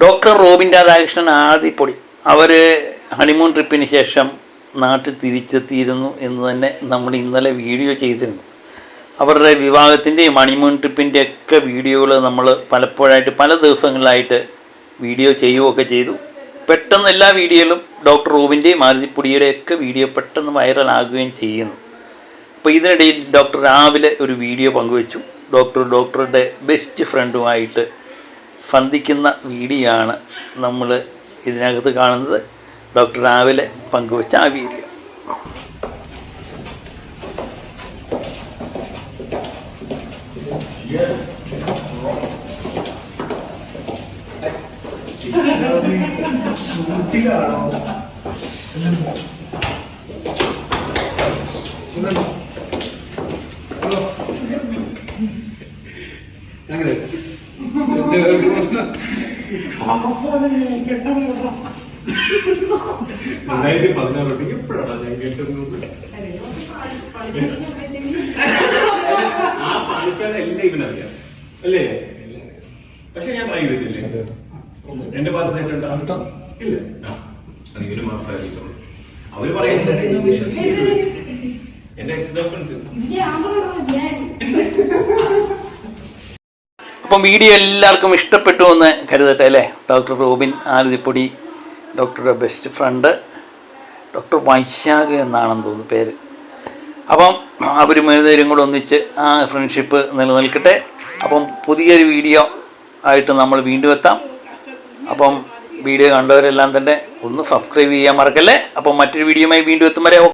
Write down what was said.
Doctor Robin Radhakrishnan ആദിപ്പൊടി അവർ honeymoon ട്രിപ്പിന് ശേഷം നാട്ടിൽ തിരിച്ചെത്തിയിരുന്നു എന്ന് തന്നെ നമ്മൾ ഇന്നലെ വീഡിയോ ചെയ്തിരുന്നു. അവരുടെ വിവാഹത്തിൻ്റെയും ഹണിമൂൺ ട്രിപ്പിൻ്റെയൊക്കെ വീഡിയോകൾ നമ്മൾ പലപ്പോഴായിട്ട് പല ദിവസങ്ങളിലായിട്ട് വീഡിയോ ചെയ്യുകയൊക്കെ ചെയ്തു. പെട്ടെന്ന് എല്ലാ വീഡിയോയിലും ഡോക്ടർ റോബിൻ്റെയും ആദിപ്പൊടിയുടെയൊക്കെ വീഡിയോ പെട്ടെന്ന് വൈറലാകുകയും ചെയ്യുന്നു. അപ്പോൾ ഇതിനിടയിൽ ഡോക്ടർ രാവിലെ ഒരു വീഡിയോ പങ്കുവച്ചു. ഡോക്ടറുടെ ബെസ്റ്റ് ഫ്രണ്ടുമായിട്ട് സന്ധിക്കുന്ന വീഡിയോ ആണ് നമ്മൾ ഇതിനകത്ത് കാണുന്നത്. ഡോക്ടർ രാവിലെ പങ്കുവച്ച ആ വീഡിയോ. അല്ലേ? പക്ഷെ ഞാൻ ട്രൈ ചെയ്തിട്ടില്ലേ? എന്റെ ഭാഗത്ത് ഇല്ല, ഇവര് മാത്രമേ അറിയിക്കുള്ളൂ. അവര് പറയുന്നത് എന്റെ എക്സ് ഗേൾഫ്രണ്ട്സ്. അപ്പം വീഡിയോ എല്ലാവർക്കും ഇഷ്ടപ്പെട്ടു എന്ന് കരുതട്ടെ അല്ലേ? ഡോക്ടർ റോബിൻ ആദിപ്പൊടി, ഡോക്ടറുടെ ബെസ്റ്റ് ഫ്രണ്ട് ഡോക്ടർ വൈശാഖ് എന്നാണെന്ന് തോന്നുന്നു പേര്. അപ്പം അവർ മൂന്നുപേരും കൂടെ ഒന്നിച്ച് ആ ഫ്രണ്ട്ഷിപ്പ് നിലനിൽക്കട്ടെ. അപ്പം പുതിയൊരു വീഡിയോ ആയിട്ട് നമ്മൾ വീണ്ടും എത്താം. അപ്പം വീഡിയോ കണ്ടവരെല്ലാം തന്നെ ഒന്ന് സബ്സ്ക്രൈബ് ചെയ്യാൻ മറക്കല്ലേ. അപ്പം മറ്റൊരു വീഡിയോയുമായി വീണ്ടും എത്തും വരെ.